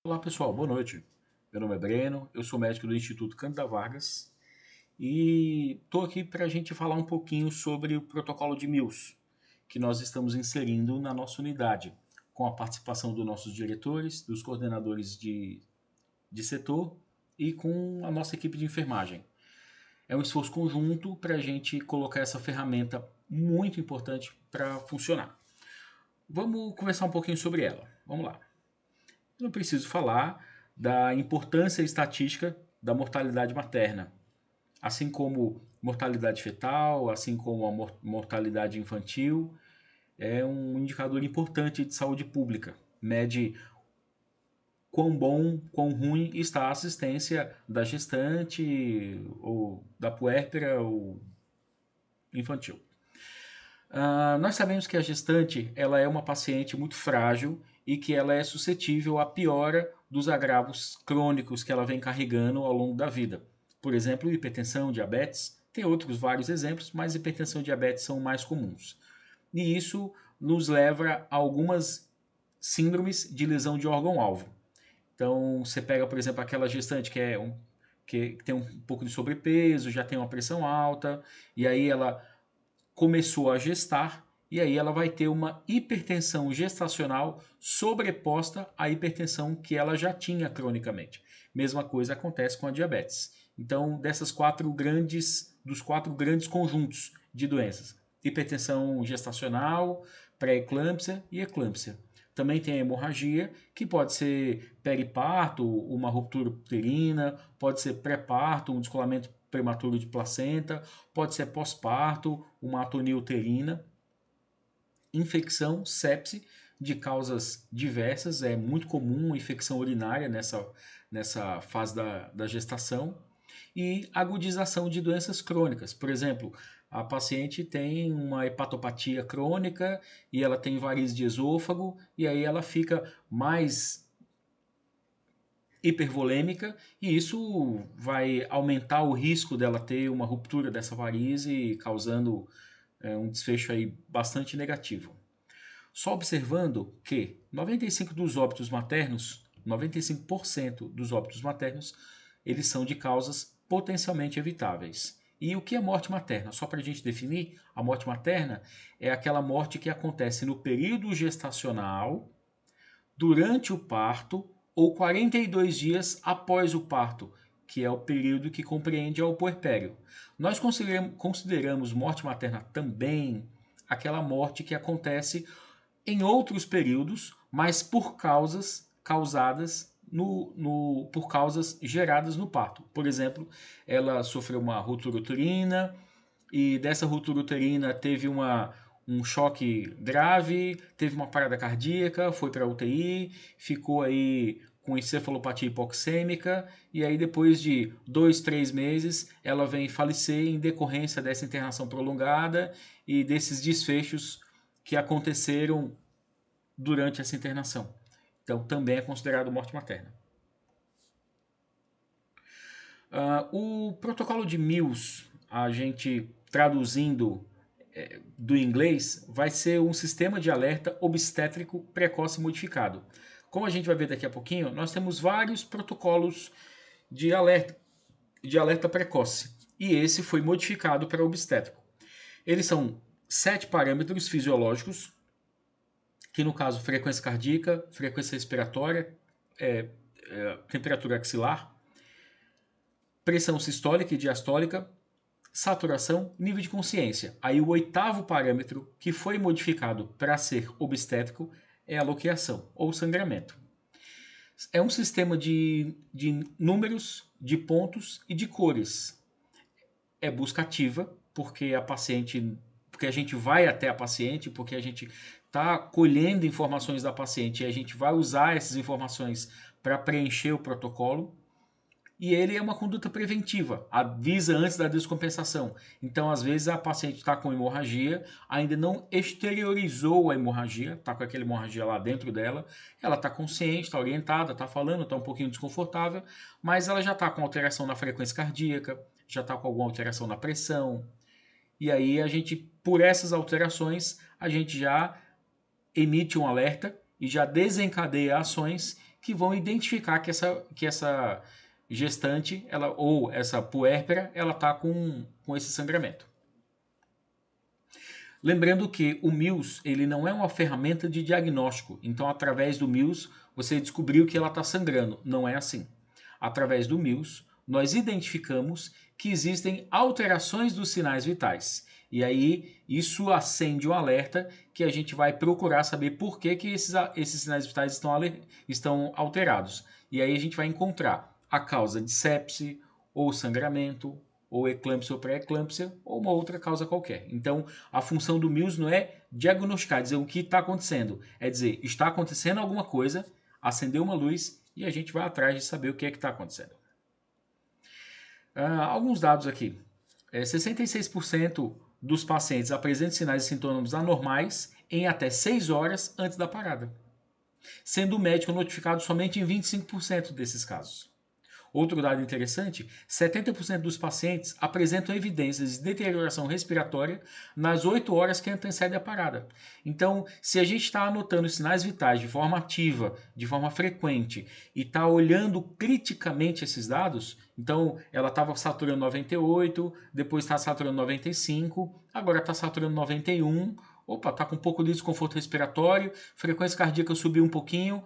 Olá pessoal, boa noite. Meu nome é Breno, eu sou médico do Instituto Cândida Vargas e estou aqui para a gente falar um pouquinho sobre o protocolo de Mills que nós estamos inserindo na nossa unidade, com a participação dos nossos diretores, dos coordenadores de setor e com a nossa equipe de enfermagem. É um esforço conjunto para a gente colocar essa ferramenta muito importante para funcionar. Vamos conversar um pouquinho sobre ela. Vamos lá. Eu não preciso falar da importância estatística da mortalidade materna, assim como mortalidade fetal, assim como a mortalidade infantil, é um indicador importante de saúde pública. Mede quão bom, quão ruim está a assistência da gestante, ou da puérpera, ou infantil. Nós sabemos que a gestante ela é uma paciente muito frágil e que ela é suscetível à piora dos agravos crônicos que ela vem carregando ao longo da vida. Por exemplo, hipertensão, diabetes. Tem outros vários exemplos, mas hipertensão e diabetes são mais comuns. E isso nos leva a algumas síndromes de lesão de órgão-alvo. Então, você pega, por exemplo, aquela gestante que tem um pouco de sobrepeso, já tem uma pressão alta, e aí ela começou a gestar e aí ela vai ter uma hipertensão gestacional sobreposta à hipertensão que ela já tinha cronicamente. Mesma coisa acontece com a diabetes. Então, dos quatro grandes conjuntos de doenças: hipertensão gestacional, pré-eclâmpsia e eclâmpsia. Também tem a hemorragia, que pode ser periparto, uma ruptura uterina, pode ser pré-parto, um descolamento prematuro de placenta, pode ser pós-parto, uma atonia uterina, infecção, sepse, de causas diversas, é muito comum infecção urinária nessa fase da gestação, e agudização de doenças crônicas. Por exemplo, a paciente tem uma hepatopatia crônica e ela tem varizes de esôfago, e aí ela fica mais hipervolêmica e isso vai aumentar o risco dela ter uma ruptura dessa varize, causando um desfecho aí bastante negativo. Só observando que 95% dos óbitos maternos, 95% dos óbitos maternos, eles são de causas potencialmente evitáveis. E o que é morte materna? Só para a gente definir, a morte materna é aquela morte que acontece no período gestacional, durante o parto ou 42 dias após o parto, que é o período que compreende ao puerpério. Nós consideramos morte materna também aquela morte que acontece em outros períodos, mas por causas causadas por causas geradas no parto. Por exemplo, ela sofreu uma ruptura uterina e dessa ruptura uterina teve um choque grave, teve uma parada cardíaca, foi para a UTI, ficou aí com encefalopatia hipoxêmica e aí depois de 2, 3 meses ela vem falecer em decorrência dessa internação prolongada e desses desfechos que aconteceram durante essa internação. Então também é considerado morte materna. O protocolo de Mills, a gente traduzindo do inglês, vai ser um sistema de alerta obstétrico precoce modificado. Como a gente vai ver daqui a pouquinho, nós temos vários protocolos de alerta precoce. E esse foi modificado para obstétrico. Eles são 7 parâmetros fisiológicos, que no caso frequência cardíaca, frequência respiratória, temperatura axilar, pressão sistólica e diastólica, saturação, nível de consciência. Aí o oitavo parâmetro que foi modificado para ser obstétrico é a loqueação ou sangramento. É um sistema de números, de pontos e de cores. É busca ativa, porque a gente vai até a paciente, porque a gente está colhendo informações da paciente e a gente vai usar essas informações para preencher o protocolo. E ele é uma conduta preventiva, avisa antes da descompensação. Então, às vezes, a paciente está com hemorragia, ainda não exteriorizou a hemorragia, está com aquela hemorragia lá dentro dela, ela está consciente, está orientada, está falando, está um pouquinho desconfortável, mas ela já está com alteração na frequência cardíaca, já está com alguma alteração na pressão. E aí, por essas alterações, a gente já emite um alerta e já desencadeia ações que vão identificar que essa gestante, ou essa puérpera, ela está com esse sangramento. Lembrando que o MILS ele não é uma ferramenta de diagnóstico, então através do MILS você descobriu que ela está sangrando. Não é assim. Através do MILS nós identificamos que existem alterações dos sinais vitais. E aí isso acende um alerta que a gente vai procurar saber por que esses sinais vitais estão alterados. E aí a gente vai encontrar a causa de sepse, ou sangramento, ou eclâmpsia ou pré-eclâmpsia, ou uma outra causa qualquer. Então, a função do MILS não é diagnosticar, dizer o que está acontecendo. É dizer, está acontecendo alguma coisa, acender uma luz e a gente vai atrás de saber o que é que está acontecendo. Alguns dados aqui. 66% dos pacientes apresentam sinais e sintomas anormais em até 6 horas antes da parada, sendo o médico notificado somente em 25% desses casos. Outro dado interessante, 70% dos pacientes apresentam evidências de deterioração respiratória nas 8 horas que antecedem a parada. Então, se a gente está anotando sinais vitais de forma ativa, de forma frequente, e está olhando criticamente esses dados, então ela estava saturando 98, depois está saturando 95, agora está saturando 91, opa, está com um pouco de desconforto respiratório, frequência cardíaca subiu um pouquinho,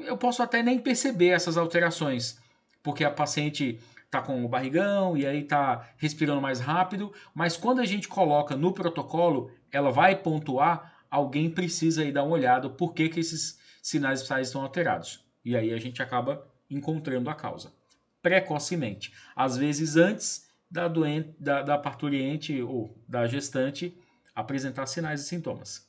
eu posso até nem perceber essas alterações, porque a paciente está com o barrigão e aí está respirando mais rápido, mas quando a gente coloca no protocolo, ela vai pontuar, alguém precisa aí dar uma olhada por que esses sinais vitais estão alterados. E aí a gente acaba encontrando a causa. Precocemente, às vezes antes da parturiente ou da gestante apresentar sinais e sintomas.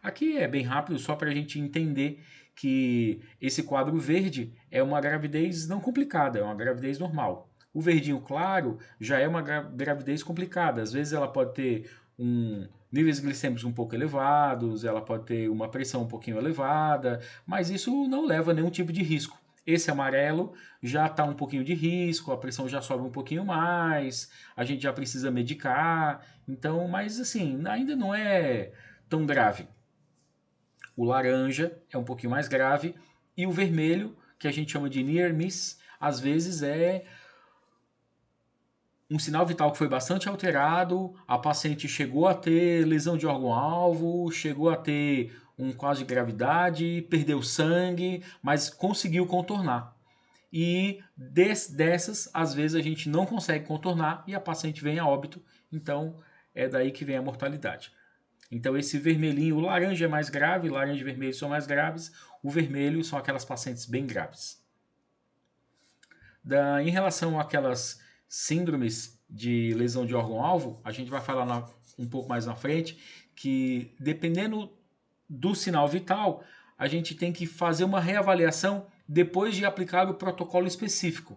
Aqui é bem rápido, só para a gente entender que esse quadro verde é uma gravidez não complicada, é uma gravidez normal. O verdinho claro já é uma gravidez complicada. Às vezes ela pode ter níveis glicêmicos um pouco elevados, ela pode ter uma pressão um pouquinho elevada, mas isso não leva a nenhum tipo de risco. Esse amarelo já está um pouquinho de risco, a pressão já sobe um pouquinho mais, a gente já precisa medicar, então, mas assim, ainda não é tão grave. O laranja é um pouquinho mais grave e o vermelho, que a gente chama de near miss, às vezes é um sinal vital que foi bastante alterado, a paciente chegou a ter lesão de órgão-alvo, chegou a ter um quadro de gravidade, perdeu sangue, mas conseguiu contornar. E dessas, às vezes a gente não consegue contornar e a paciente vem a óbito, então é daí que vem a mortalidade. Então esse vermelhinho, o laranja é mais grave, laranja e vermelho são mais graves, o vermelho são aquelas pacientes bem graves. Em relação àquelas síndromes de lesão de órgão-alvo, a gente vai falar um pouco mais na frente, que dependendo do sinal vital, a gente tem que fazer uma reavaliação depois de aplicar o protocolo específico.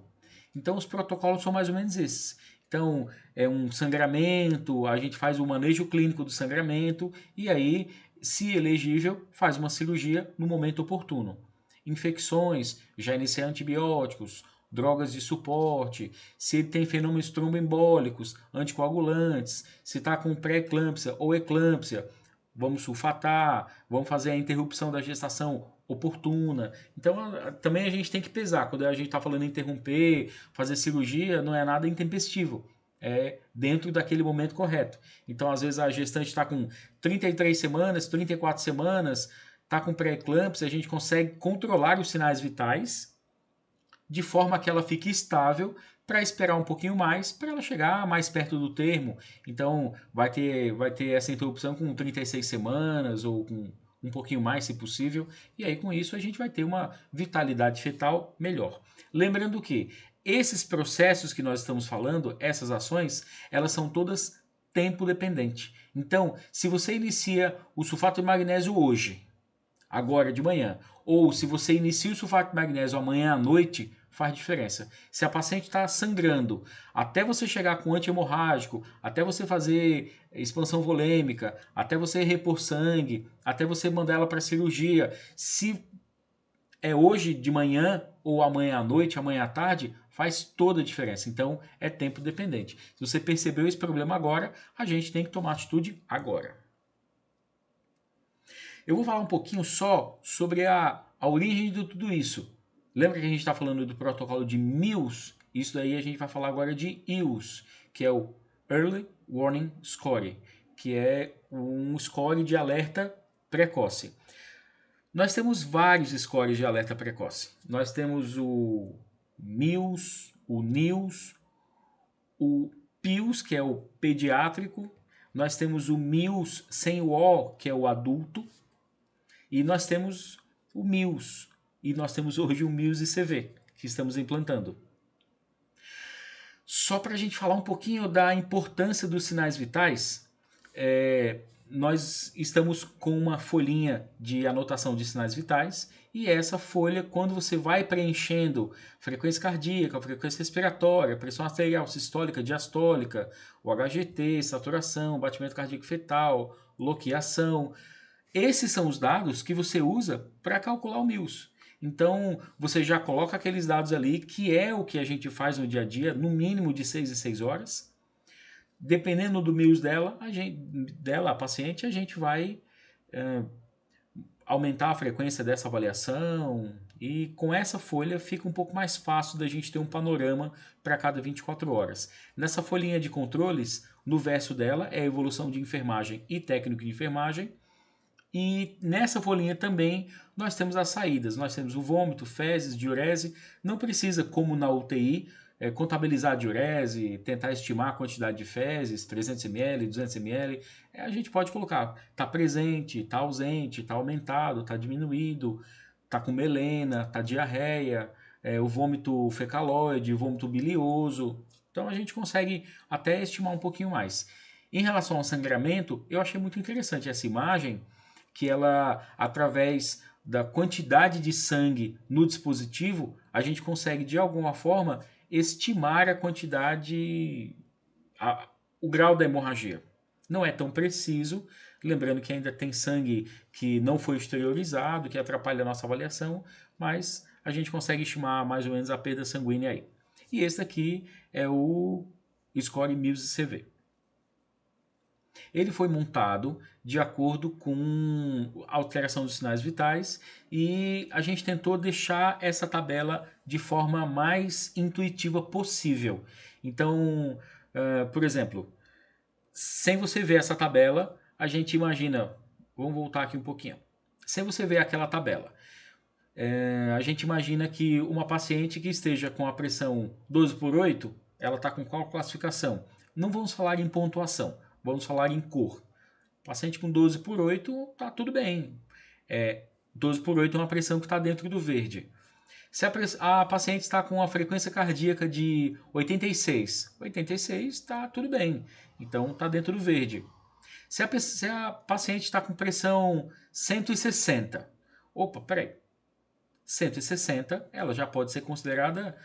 Então os protocolos são mais ou menos esses. Então, é um sangramento, a gente faz o manejo clínico do sangramento e aí, se elegível, faz uma cirurgia no momento oportuno. Infecções, já iniciar antibióticos, drogas de suporte, se ele tem fenômenos tromboembólicos, anticoagulantes, se está com pré-eclâmpsia ou eclâmpsia, vamos sulfatar, vamos fazer a interrupção da gestação oportuna. Então, também a gente tem que pesar. Quando a gente está falando em interromper, fazer cirurgia, não é nada intempestivo. É dentro daquele momento correto. Então, às vezes, a gestante está com 33 semanas, 34 semanas, está com pré-eclâmpsia, a gente consegue controlar os sinais vitais de forma que ela fique estável para esperar um pouquinho mais para ela chegar mais perto do termo. Então, vai ter essa interrupção com 36 semanas ou com um pouquinho mais, se possível, e aí com isso a gente vai ter uma vitalidade fetal melhor. Lembrando que esses processos que nós estamos falando, essas ações, elas são todas tempo dependente. Então, se você inicia o sulfato de magnésio hoje, agora de manhã, ou se você inicia o sulfato de magnésio amanhã à noite, faz diferença. Se a paciente está sangrando, até você chegar com anti-hemorrágico, até você fazer expansão volêmica, até você repor sangue, até você mandar ela para cirurgia, se é hoje de manhã ou amanhã à noite, amanhã à tarde, faz toda a diferença. Então, é tempo dependente. Se você percebeu esse problema agora, a gente tem que tomar atitude agora. Eu vou falar um pouquinho só sobre a origem de tudo isso. Lembra que a gente está falando do protocolo de Mills? Isso daí a gente vai falar agora de EWS, que é o Early Warning Score, que é um score de alerta precoce. Nós temos vários scores de alerta precoce. Nós temos o Mills, o NILS, o PILS, que é o pediátrico. Nós temos o MILS sem o O, que é o adulto. E nós temos o MILS. E nós temos hoje o MILS ICV, que estamos implantando. Só para a gente falar um pouquinho da importância dos sinais vitais, nós estamos com uma folhinha de anotação de sinais vitais, e essa folha, quando você vai preenchendo frequência cardíaca, frequência respiratória, pressão arterial, sistólica, diastólica, o HGT, saturação, batimento cardíaco fetal, loquiação, esses são os dados que você usa para calcular o MILS. Então, você já coloca aqueles dados ali, que é o que a gente faz no dia a dia, no mínimo de 6 em 6 horas. Dependendo do MILS dela, a paciente, a gente vai aumentar a frequência dessa avaliação, e com essa folha fica um pouco mais fácil da gente ter um panorama para cada 24 horas. Nessa folhinha de controles, no verso dela é a evolução de enfermagem e técnico de enfermagem, e nessa folhinha também nós temos as saídas. Nós temos o vômito, fezes, diurese. Não precisa, como na UTI, contabilizar a diurese, tentar estimar a quantidade de fezes, 300 ml, 200 ml. A gente pode colocar, está presente, está ausente, está aumentado, está diminuído, está com melena, está diarreia, o vômito fecaloide, o vômito bilioso. Então a gente consegue até estimar um pouquinho mais. Em relação ao sangramento, eu achei muito interessante essa imagem, que ela, através da quantidade de sangue no dispositivo, a gente consegue, de alguma forma, estimar a quantidade, o grau da hemorragia. Não é tão preciso, lembrando que ainda tem sangue que não foi exteriorizado, que atrapalha a nossa avaliação, mas a gente consegue estimar mais ou menos a perda sanguínea aí. E esse aqui é o Score MILS-CV. Ele foi montado de acordo com a alteração dos sinais vitais, e a gente tentou deixar essa tabela de forma mais intuitiva possível. Então, por exemplo, sem você ver essa tabela, a gente imagina, vamos voltar aqui um pouquinho, sem você ver aquela tabela, a gente imagina que uma paciente que esteja com a pressão 12/8, ela está com qual classificação? Não vamos falar em pontuação, vamos falar em cor. Paciente com 12/8 está tudo bem. 12/8 é uma pressão que está dentro do verde. Se a paciente está com uma frequência cardíaca de 86, 86 está tudo bem. Então está dentro do verde. Se a paciente está com pressão 160, opa, peraí. 160, ela já pode ser considerada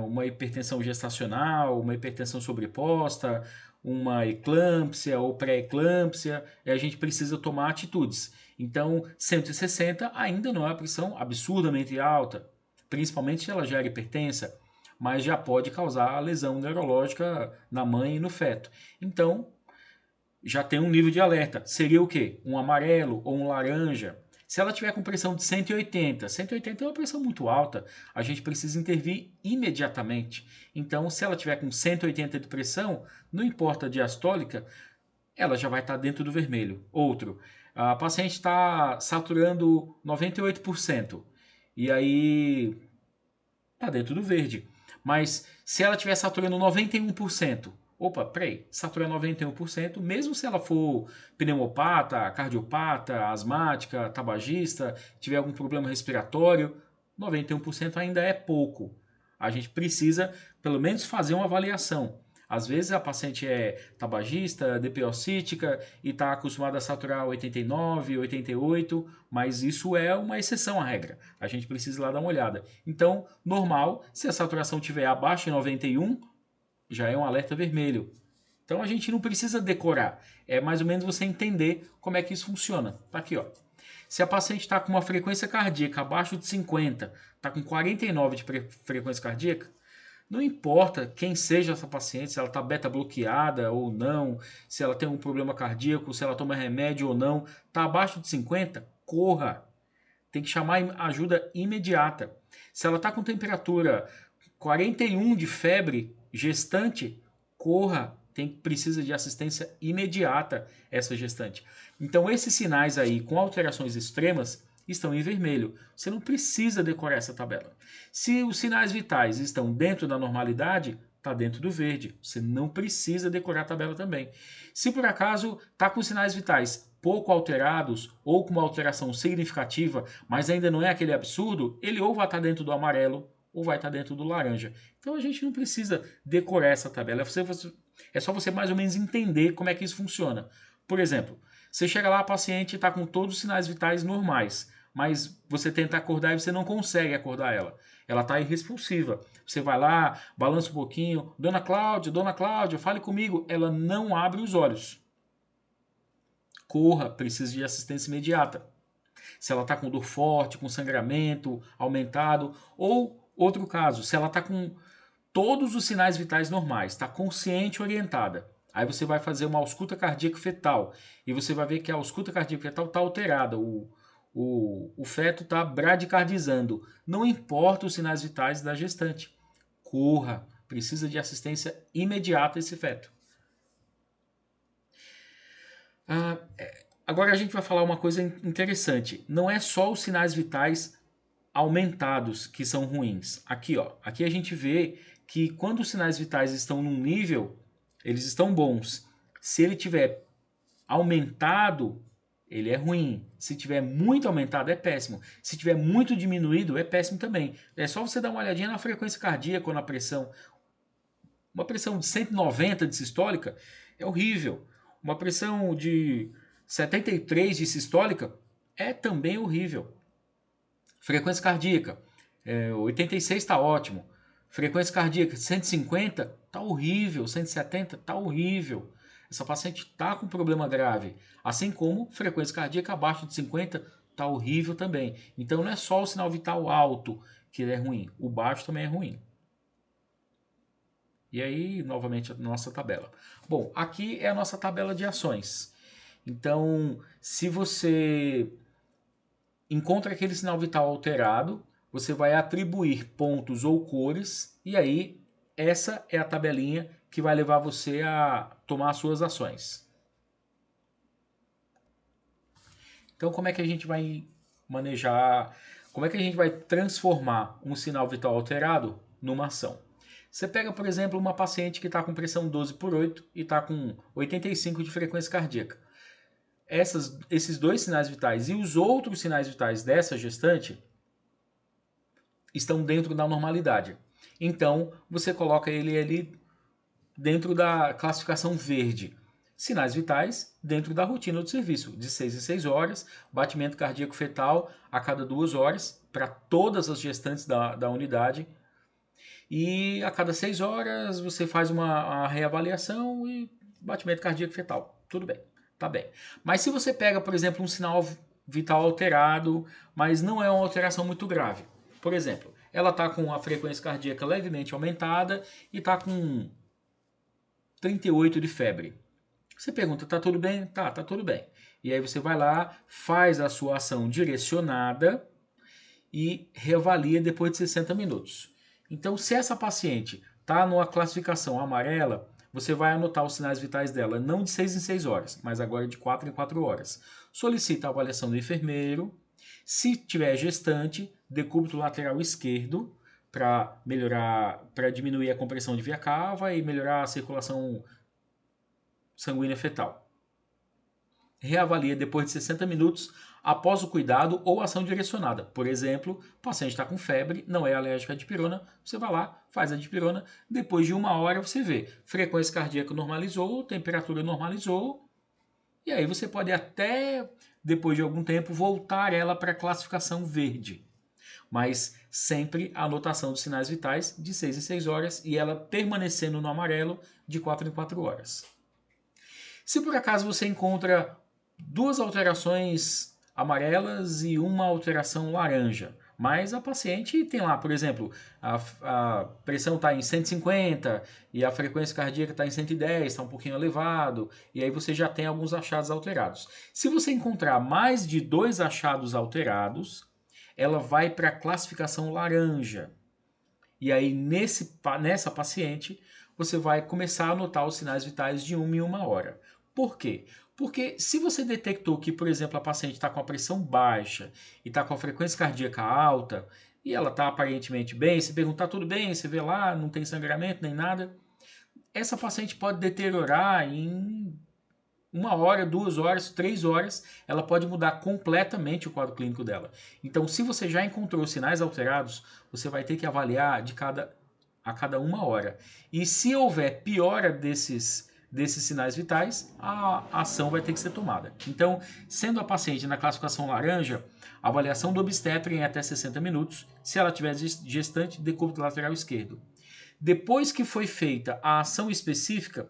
uma hipertensão gestacional, uma hipertensão sobreposta, uma eclâmpsia ou pré-eclâmpsia, e a gente precisa tomar atitudes. Então, 160 ainda não é uma pressão absurdamente alta, principalmente se ela já era hipertensa, mas já pode causar lesão neurológica na mãe e no feto. Então, já tem um nível de alerta. Seria o quê? Um amarelo ou um laranja? Se ela tiver com pressão de 180, 180 é uma pressão muito alta, a gente precisa intervir imediatamente. Então, se ela tiver com 180 de pressão, não importa a diastólica, ela já vai estar dentro do vermelho. Outro, a paciente está saturando 98%, e aí está dentro do verde. Mas se ela estiver saturando 91%, opa, peraí, satura 91%, mesmo se ela for pneumopata, cardiopata, asmática, tabagista, tiver algum problema respiratório, 91% ainda é pouco. A gente precisa, pelo menos, fazer uma avaliação. Às vezes a paciente é tabagista, DPO-cítica e está acostumada a saturar 89, 88, mas isso é uma exceção à regra. A gente precisa ir lá dar uma olhada. Então, normal, se a saturação estiver abaixo de 91, já é um alerta vermelho. Então a gente não precisa decorar, é mais ou menos você entender como é que isso funciona. Tá aqui, ó. Se a paciente está com uma frequência cardíaca abaixo de 50, está com 49 de frequência cardíaca, não importa quem seja essa paciente, se ela está beta bloqueada ou não, se ela tem um problema cardíaco, se ela toma remédio ou não, está abaixo de 50, corra. Tem que chamar ajuda imediata. Se ela está com temperatura 41 de febre gestante, corra. Precisa de assistência imediata essa gestante. Então esses sinais aí com alterações extremas estão em vermelho. Você não precisa decorar essa tabela. Se os sinais vitais estão dentro da normalidade, está dentro do verde. Você não precisa decorar a tabela também. Se por acaso está com sinais vitais pouco alterados ou com uma alteração significativa, mas ainda não é aquele absurdo, ele ou vai estar dentro do amarelo ou vai estar dentro do laranja. Então a gente não precisa decorar essa tabela. É só você mais ou menos entender como é que isso funciona. Por exemplo, você chega lá, a paciente está com todos os sinais vitais normais, mas você tenta acordar e você não consegue acordar ela. Ela está irresponsiva. Você vai lá, balança um pouquinho. Dona Cláudia, fale comigo. Ela não abre os olhos. Corra, precisa de assistência imediata. Se ela está com dor forte, com sangramento aumentado, ou outro caso, se ela está com todos os sinais vitais normais, está consciente e orientada. Aí você vai fazer uma ausculta cardíaca fetal e você vai ver que a ausculta cardíaca fetal está alterada. O feto está bradicardizando. Não importa os sinais vitais da gestante. Corra, precisa de assistência imediata esse feto. Agora a gente vai falar uma coisa interessante. Não é só os sinais vitais aumentados que são ruins. Aqui a gente vê que quando os sinais vitais estão num nível, eles estão bons. Se ele tiver aumentado, ele é ruim. Se tiver muito aumentado, é péssimo. Se tiver muito diminuído, é péssimo também. É só você dar uma olhadinha na frequência cardíaca ou na pressão. Uma pressão de 190 de sistólica é horrível. Uma pressão de 73 de sistólica é também horrível. Frequência cardíaca, 86 está ótimo. Frequência cardíaca 150 está horrível, 170 está horrível. Essa paciente está com problema grave. Assim como frequência cardíaca abaixo de 50 está horrível também. Então não é só o sinal vital alto que é ruim, o baixo também é ruim. E aí, novamente, a nossa tabela. Bom, aqui é a nossa tabela de ações. Então, se você encontra aquele sinal vital alterado, você vai atribuir pontos ou cores, e aí essa é a tabelinha que vai levar você a tomar as suas ações. Então, como é que a gente vai manejar, como é que a gente vai transformar um sinal vital alterado numa ação? Você pega, por exemplo, uma paciente que está com pressão 12/8 e está com 85 de frequência cardíaca. Esses dois sinais vitais e os outros sinais vitais dessa gestante estão dentro da normalidade. Então, você coloca ele ali dentro da classificação verde. Sinais vitais dentro da rotina do serviço, de 6 em 6 horas, batimento cardíaco fetal a cada 2 horas, para todas as gestantes da unidade. E a cada 6 horas você faz uma reavaliação e batimento cardíaco fetal. Tudo bem, tá bem. Mas se você pega, por exemplo, um sinal vital alterado, mas não é uma alteração muito grave. Por exemplo, ela está com a frequência cardíaca levemente aumentada e está com 38 de febre. Você pergunta, tá tudo bem? Tá tudo bem. E aí você vai lá, faz a sua ação direcionada e reavalia depois de 60 minutos. Então, se essa paciente está numa classificação amarela, você vai anotar os sinais vitais dela, não de 6 em 6 horas, mas agora de 4 em 4 horas. Solicita a avaliação do enfermeiro. Se tiver gestante, decúbito lateral esquerdo para diminuir a compressão de via cava e melhorar a circulação sanguínea fetal. Reavalia depois de 60 minutos após o cuidado ou ação direcionada. Por exemplo, o paciente está com febre, não é alérgico à dipirona, você vai lá, faz a dipirona, depois de 1 hora você vê frequência cardíaca normalizou, temperatura normalizou, e aí você pode até, depois de algum tempo, voltar ela para a classificação verde. Mas sempre a anotação dos sinais vitais de 6 em 6 horas e ela permanecendo no amarelo de 4 em 4 horas. Se por acaso você encontra 2 alterações amarelas e uma alteração laranja, Mas a paciente tem lá, por exemplo, a pressão está em 150 e a frequência cardíaca está em 110, está um pouquinho elevado, e aí você já tem alguns achados alterados. Se você encontrar mais de 2 achados alterados, ela vai para a classificação laranja. E aí, nessa paciente, você vai começar a notar os sinais vitais de 1 em 1 hora. Por quê? Porque se você detectou que, por exemplo, a paciente está com a pressão baixa e está com a frequência cardíaca alta, e ela está aparentemente bem, se perguntar tudo bem, você vê lá, não tem sangramento nem nada, essa paciente pode deteriorar em 1 hora, 2 horas, 3 horas, ela pode mudar completamente o quadro clínico dela. Então, se você já encontrou sinais alterados, você vai ter que avaliar a cada 1 hora. E se houver piora desses sinais vitais, a ação vai ter que ser tomada. Então, sendo a paciente na classificação laranja, a avaliação do obstetra em até 60 minutos, se ela tiver gestante, decúbito lateral esquerdo. Depois que foi feita a ação específica,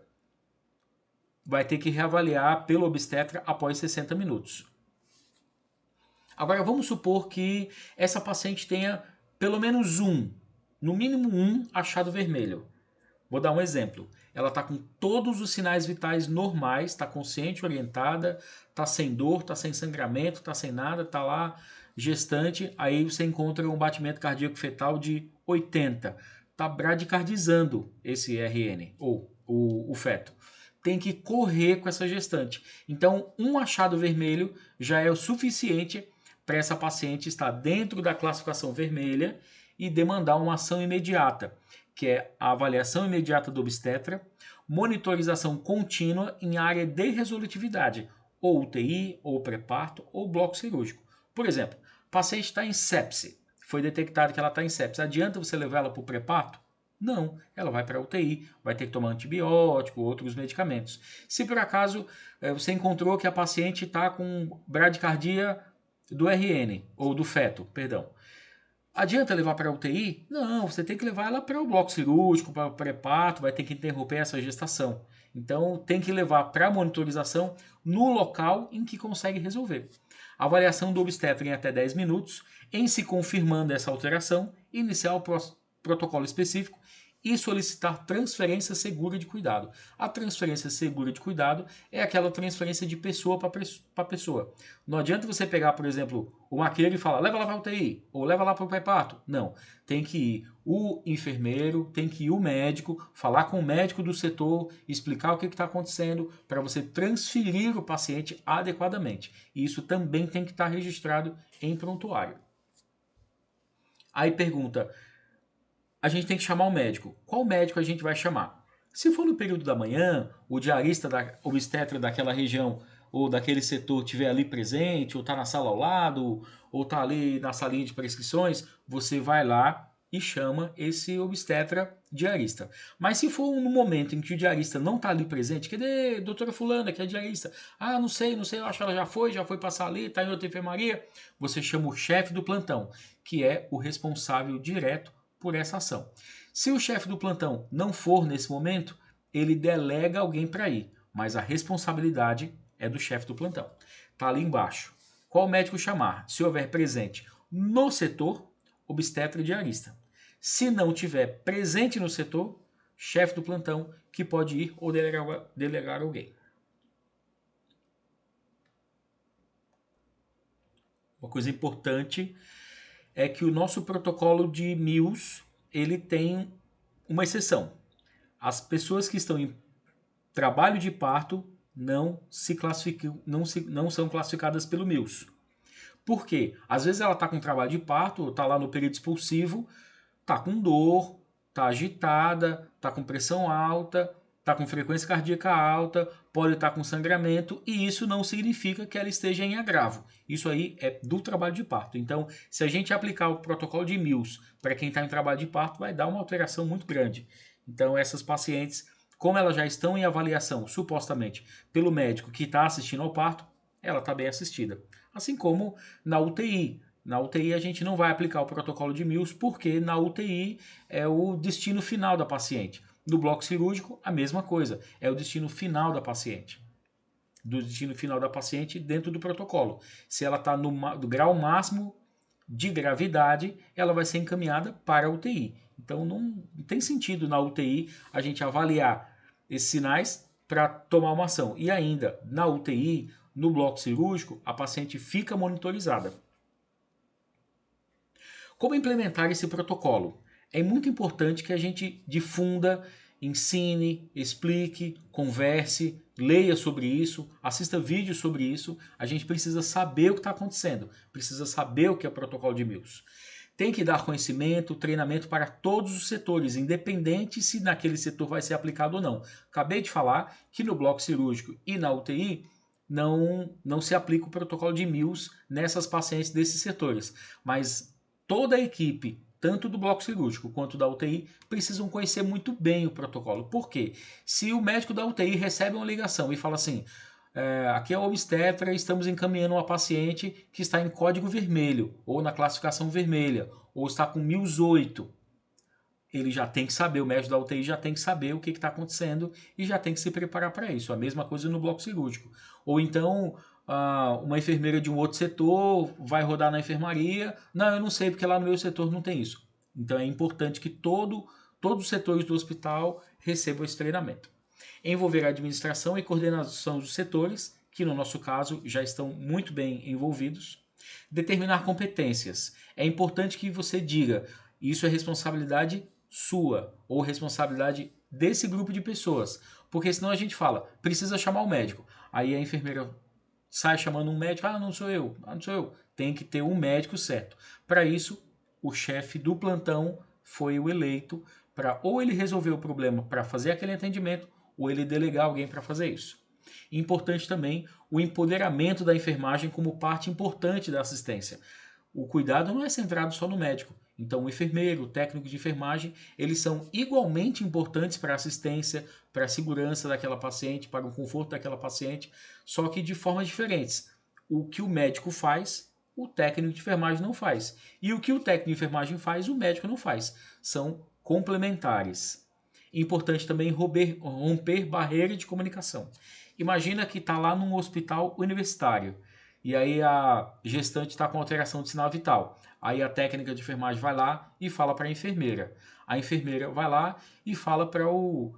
vai ter que reavaliar pelo obstetra após 60 minutos. Agora, vamos supor que essa paciente tenha pelo menos no mínimo um achado vermelho. Vou dar um exemplo. Ela está com todos os sinais vitais normais, está consciente, orientada, está sem dor, está sem sangramento, está sem nada, está lá gestante, aí você encontra um batimento cardíaco fetal de 80. Está bradicardizando esse RN, ou o feto. Tem que correr com essa gestante. Então, um achado vermelho já é o suficiente para essa paciente estar dentro da classificação vermelha e demandar uma ação imediata, que é a avaliação imediata do obstetra, monitorização contínua em área de resolutividade, ou UTI, ou pré-parto, ou bloco cirúrgico. Por exemplo, o paciente está em sepse, foi detectado que ela está em sepse. Adianta você levar ela para o pré-parto? Não, ela vai para a UTI, vai ter que tomar antibiótico, outros medicamentos. Se por acaso você encontrou que a paciente está com bradicardia do RN, ou do feto, perdão. Adianta levar para a UTI? Não, você tem que levar ela para o bloco cirúrgico, para o pré-parto, vai ter que interromper essa gestação. Então tem que levar para a monitorização no local em que consegue resolver. Avaliação do obstetra em até 10 minutos, em se confirmando essa alteração, iniciar o protocolo específico e solicitar transferência segura de cuidado. A transferência segura de cuidado é aquela transferência de pessoa para pessoa. Não adianta você pegar, por exemplo, o maqueiro e falar, leva lá para a UTI, ou leva lá para o pré-parto. Não, tem que ir o enfermeiro, tem que ir o médico, falar com o médico do setor, explicar o que está acontecendo, para você transferir o paciente adequadamente. E isso também tem que estar registrado em prontuário. Aí pergunta, a gente tem que chamar o médico. Qual médico a gente vai chamar? Se for no período da manhã, o diarista obstetra daquela região ou daquele setor estiver ali presente, ou está na sala ao lado, ou está ali na salinha de prescrições, você vai lá e chama esse obstetra diarista. Mas se for no momento em que o diarista não está ali presente, cadê a doutora fulana, que é diarista? Ah, não sei, eu acho que ela já foi passar ali, está em outra enfermaria. Você chama o chefe do plantão, que é o responsável direto por essa ação. Se o chefe do plantão não for nesse momento, ele delega alguém para ir, mas a responsabilidade é do chefe do plantão. Está ali embaixo. Qual médico chamar? Se houver presente no setor, obstetra e diarista. Se não tiver presente no setor, chefe do plantão, que pode ir ou delegar alguém. Uma coisa importante é que o nosso protocolo de Mills ele tem uma exceção. As pessoas que estão em trabalho de parto não são classificadas pelo Mills. Por quê? Às vezes ela está com trabalho de parto, está lá no período expulsivo, está com dor, está agitada, está com pressão alta, está com frequência cardíaca alta, pode estar com sangramento, e isso não significa que ela esteja em agravo. Isso aí é do trabalho de parto. Então, se a gente aplicar o protocolo de Mills para quem está em trabalho de parto, vai dar uma alteração muito grande. Então, essas pacientes, como elas já estão em avaliação, supostamente, pelo médico que está assistindo ao parto, ela está bem assistida. Assim como na UTI. Na UTI a gente não vai aplicar o protocolo de Mills porque na UTI é o destino final da paciente. No bloco cirúrgico, a mesma coisa. É o destino final da paciente. Do destino final da paciente dentro do protocolo. Se ela está no grau máximo de gravidade, ela vai ser encaminhada para a UTI. Então não tem sentido na UTI a gente avaliar esses sinais para tomar uma ação. E ainda, na UTI, no bloco cirúrgico, a paciente fica monitorizada. Como implementar esse protocolo? É muito importante que a gente difunda, ensine, explique, converse, leia sobre isso, assista vídeos sobre isso. A gente precisa saber o que está acontecendo, precisa saber o que é protocolo de Mills. Tem que dar conhecimento, treinamento para todos os setores, independente se naquele setor vai ser aplicado ou não. Acabei de falar que no bloco cirúrgico e na UTI não se aplica o protocolo de Mills nessas pacientes desses setores, mas toda a equipe, tanto do bloco cirúrgico quanto da UTI, precisam conhecer muito bem o protocolo. Por quê? Se o médico da UTI recebe uma ligação e fala assim, aqui é o obstetra, estamos encaminhando uma paciente que está em código vermelho, ou na classificação vermelha, ou está com 1008. Ele já tem que saber, o médico da UTI já tem que saber o que está acontecendo e já tem que se preparar para isso. A mesma coisa no bloco cirúrgico. Ou então, uma enfermeira de um outro setor vai rodar na enfermaria. Não, eu não sei porque lá no meu setor não tem isso. Então é importante que todos os setores do hospital recebam esse treinamento. Envolver a administração e coordenação dos setores, que no nosso caso já estão muito bem envolvidos. Determinar competências. É importante que você diga, isso é responsabilidade sua ou responsabilidade desse grupo de pessoas. Porque senão a gente fala, precisa chamar o médico. Aí a enfermeira sai chamando um médico, não sou eu, não sou eu. Tem que ter um médico certo. Para isso, o chefe do plantão foi o eleito para ou ele resolver o problema para fazer aquele atendimento ou ele delegar alguém para fazer isso. Importante também o empoderamento da enfermagem como parte importante da assistência. O cuidado não é centrado só no médico. Então, o enfermeiro, o técnico de enfermagem, eles são igualmente importantes para a assistência, para a segurança daquela paciente, para o conforto daquela paciente, só que de formas diferentes. O que o médico faz, o técnico de enfermagem não faz. E o que o técnico de enfermagem faz, o médico não faz. São complementares. Importante também romper barreira de comunicação. Imagina que está lá num hospital universitário e aí a gestante está com alteração de sinal vital. Aí a técnica de enfermagem vai lá e fala para a enfermeira. A enfermeira vai lá e fala para o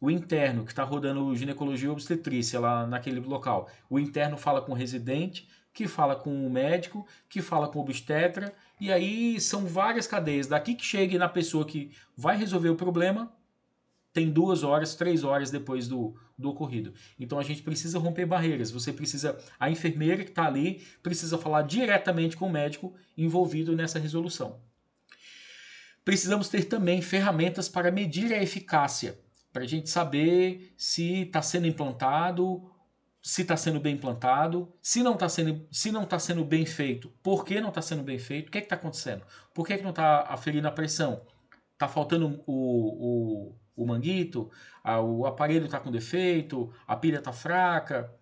interno que está rodando ginecologia e obstetrícia lá naquele local. O interno fala com o residente, que fala com o médico, que fala com o obstetra, e aí são várias cadeias. Daqui que chegue na pessoa que vai resolver o problema, tem 2 horas, 3 horas depois do ocorrido. Então a gente precisa romper barreiras. A enfermeira que está ali precisa falar diretamente com o médico envolvido nessa resolução. Precisamos ter também ferramentas para medir a eficácia, para a gente saber se está sendo implantado, se está sendo bem implantado, se não está sendo bem feito, por que não está sendo bem feito, o que está acontecendo, por que não está aferindo a pressão, está faltando o manguito, o aparelho está com defeito, a pilha está fraca,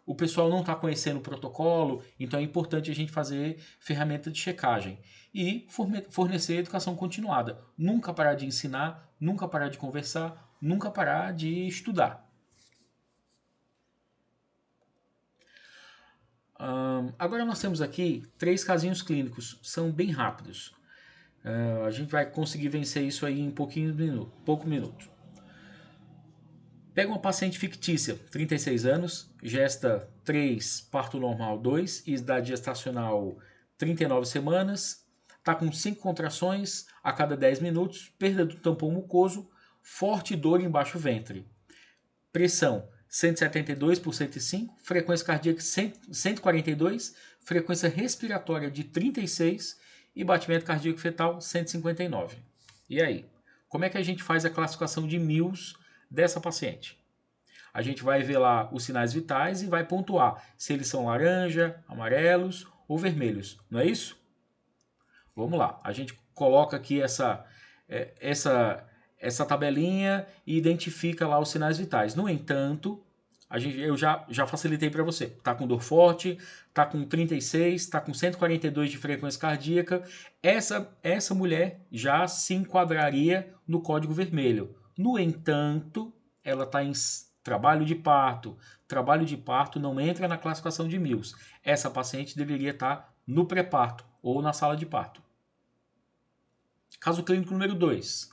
o pessoal não está conhecendo o protocolo, então é importante a gente fazer ferramenta de checagem e fornecer educação continuada. Nunca parar de ensinar, nunca parar de conversar, nunca parar de estudar. Agora nós temos aqui 3 casinhos clínicos, são bem rápidos. A gente vai conseguir vencer isso aí em pouco minuto. Pega uma paciente fictícia, 36 anos, gesta 3, parto normal 2, idade gestacional 39 semanas, está com 5 contrações a cada 10 minutos, perda do tampão mucoso, forte dor embaixo do ventre. Pressão 172 por 105, frequência cardíaca 142, frequência respiratória de 36 e batimento cardíaco fetal 159. E aí? Como é que a gente faz a classificação de Mills dessa paciente? A gente vai ver lá os sinais vitais e vai pontuar se eles são laranja, amarelos ou vermelhos, não é isso? Vamos lá, a gente coloca aqui essa tabelinha e identifica lá os sinais vitais. No entanto, eu já facilitei para você. Está com dor forte, está com 36, está com 142 de frequência cardíaca. Essa mulher já se enquadraria no código vermelho. No entanto, ela está em trabalho de parto. Trabalho de parto não entra na classificação de Mills. Essa paciente deveria estar no pré-parto ou na sala de parto. Caso clínico número 2.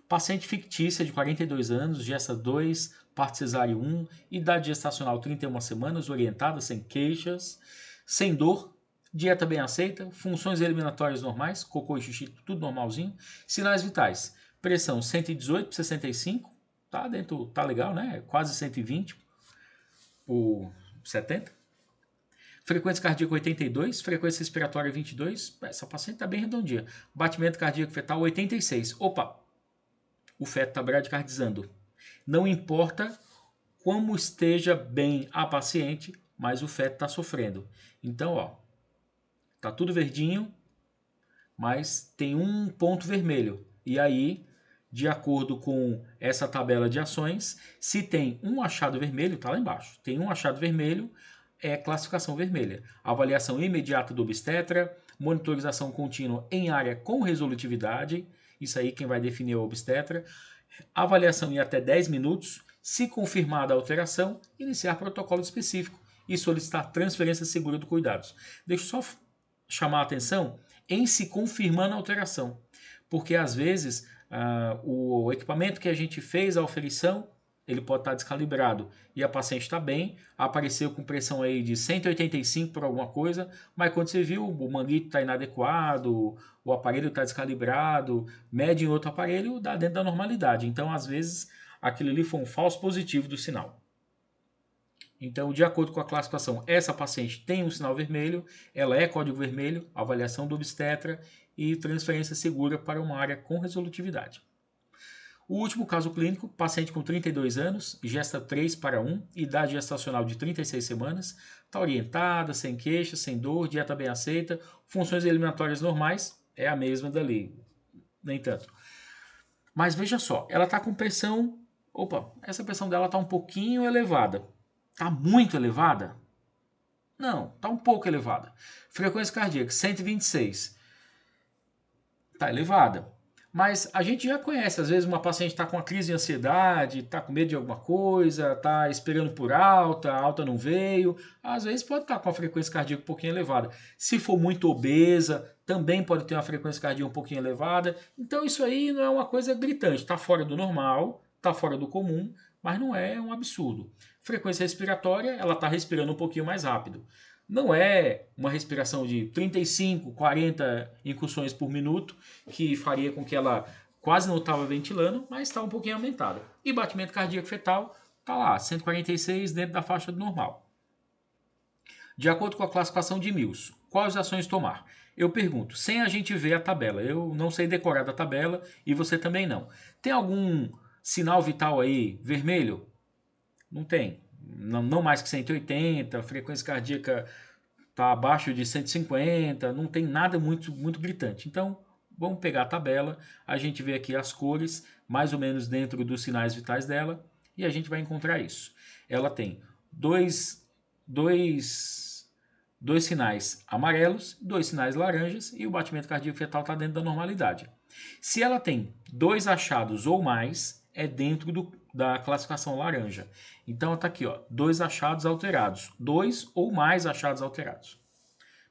Paciente fictícia de 42 anos, gesta 2, parto cesáreo 1, idade gestacional 31 semanas, orientada, sem queixas, sem dor, dieta bem aceita, funções eliminatórias normais, cocô e xixi, tudo normalzinho, sinais vitais, pressão 118 por 65, tá dentro, tá legal, né? Quase 120 por 70. Frequência cardíaca 82, frequência respiratória 22, essa paciente está bem redondinha. Batimento cardíaco fetal 86. Opa, o feto está bradicardizando. Não importa como esteja bem a paciente, mas o feto está sofrendo. Então, ó, tá tudo verdinho, mas tem um ponto vermelho. E aí, de acordo com essa tabela de ações, se tem um achado vermelho, tá lá embaixo, tem um achado vermelho, é classificação vermelha. Avaliação imediata do obstetra, monitorização contínua em área com resolutividade, isso aí quem vai definir é o obstetra, avaliação em até 10 minutos, se confirmada a alteração, iniciar protocolo específico e solicitar transferência segura de cuidados. Deixa eu só chamar a atenção em se confirmando a alteração, porque às vezes o equipamento que a gente fez a oferição, ele pode estar descalibrado e a paciente está bem, apareceu com pressão aí de 185 por alguma coisa, mas quando você viu, o manguito está inadequado, o aparelho está descalibrado, mede em outro aparelho, dá dentro da normalidade. Então, às vezes, aquilo ali foi um falso positivo do sinal. Então, de acordo com a classificação, essa paciente tem um sinal vermelho, ela é código vermelho, avaliação do obstetra e transferência segura para uma área com resolutividade. O último caso clínico, paciente com 32 anos, gesta 3 para 1, idade gestacional de 36 semanas, está orientada, sem queixa, sem dor, dieta bem aceita, funções eliminatórias normais, é a mesma dali, nem tanto. Mas veja só, ela está com pressão, essa pressão dela está um pouquinho elevada. Está muito elevada? Não, está um pouco elevada. Frequência cardíaca, 126. Está elevada. Mas a gente já conhece, às vezes uma paciente está com uma crise de ansiedade, está com medo de alguma coisa, está esperando por alta, a alta não veio. Às vezes pode estar com a frequência cardíaca um pouquinho elevada. Se for muito obesa, também pode ter uma frequência cardíaca um pouquinho elevada. Então isso aí não é uma coisa gritante, está fora do normal, está fora do comum, mas não é um absurdo. Frequência respiratória, ela está respirando um pouquinho mais rápido. Não é uma respiração de 35, 40 incursões por minuto, que faria com que ela quase não estava ventilando, mas está um pouquinho aumentada. E batimento cardíaco fetal está lá, 146 dentro da faixa do normal. De acordo com a classificação de Mills, quais ações tomar? Eu pergunto, sem a gente ver a tabela. Eu não sei decorar da tabela e você também não. Tem algum sinal vital aí vermelho? Não tem. Não mais que 180, frequência cardíaca está abaixo de 150, não tem nada muito gritante. Então, vamos pegar a tabela, a gente vê aqui as cores, mais ou menos dentro dos sinais vitais dela, e a gente vai encontrar isso. Ela tem dois sinais amarelos, 2 sinais laranjas, e o batimento cardíaco fetal está dentro da normalidade. Se ela tem 2 achados ou mais, é dentro da classificação laranja. Então está aqui, 2 achados alterados, 2 ou mais achados alterados.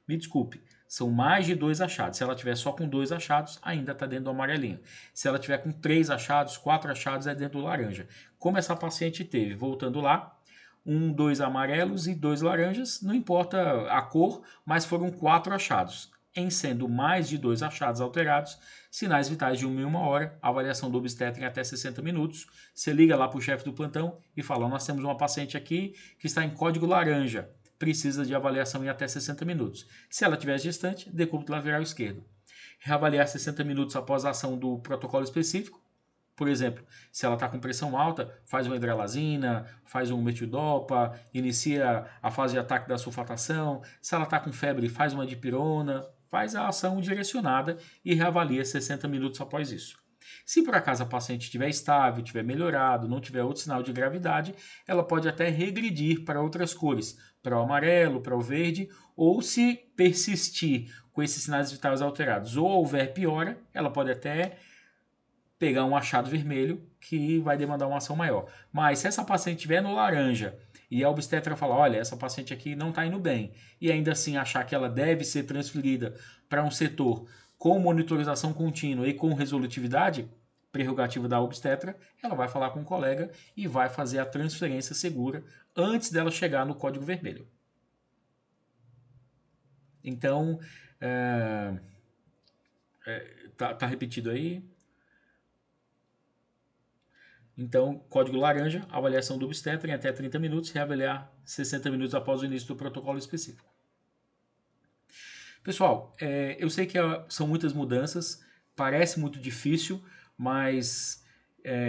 Me desculpe, são mais de 2 achados. Se ela tiver só com 2 achados, ainda está dentro do amarelinho. Se ela tiver com 3 achados, 4 achados, é dentro do laranja. Como essa paciente teve, voltando lá, 2 amarelos e 2 laranjas, não importa a cor, mas foram 4 achados. Em sendo mais de 2 achados alterados, sinais vitais de 1 em 1 hora, avaliação do obstetra em até 60 minutos. Você liga lá para o chefe do plantão e fala, nós temos uma paciente aqui que está em código laranja, precisa de avaliação em até 60 minutos. Se ela tiver gestante, decúbito lateral esquerdo. Reavaliar 60 minutos após a ação do protocolo específico. Por exemplo, se ela está com pressão alta, faz uma hidralazina, faz um metildopa, inicia a fase de ataque da sulfatação. Se ela está com febre, faz uma dipirona, faz a ação direcionada e reavalia 60 minutos após isso. Se por acaso a paciente estiver estável, tiver melhorado, não tiver outro sinal de gravidade, ela pode até regredir para outras cores, para o amarelo, para o verde, ou se persistir com esses sinais vitais alterados ou houver piora, ela pode até pegar um achado vermelho que vai demandar uma ação maior. Mas se essa paciente estiver no laranja e a obstetra falar, olha, essa paciente aqui não está indo bem, e ainda assim achar que ela deve ser transferida para um setor com monitorização contínua e com resolutividade, prerrogativa da obstetra, ela vai falar com o colega e vai fazer a transferência segura antes dela chegar no código vermelho. Então, tá repetido aí? Então, código laranja, avaliação do obstetra em até 30 minutos, reavaliar 60 minutos após o início do protocolo específico. Pessoal, eu sei que são muitas mudanças, parece muito difícil, mas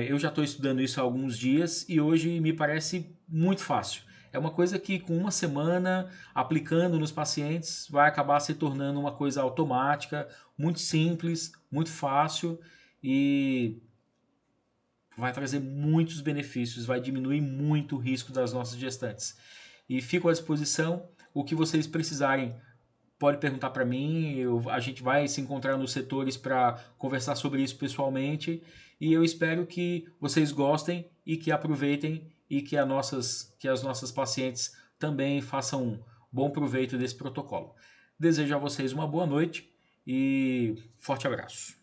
eu já estou estudando isso há alguns dias e hoje me parece muito fácil. É uma coisa que com uma semana aplicando nos pacientes vai acabar se tornando uma coisa automática, muito simples, muito fácil e vai trazer muitos benefícios, vai diminuir muito o risco das nossas gestantes. E fico à disposição, o que vocês precisarem, pode perguntar para mim, a gente vai se encontrar nos setores para conversar sobre isso pessoalmente e eu espero que vocês gostem e que aproveitem e que as nossas pacientes também façam bom proveito desse protocolo. Desejo a vocês uma boa noite e forte abraço.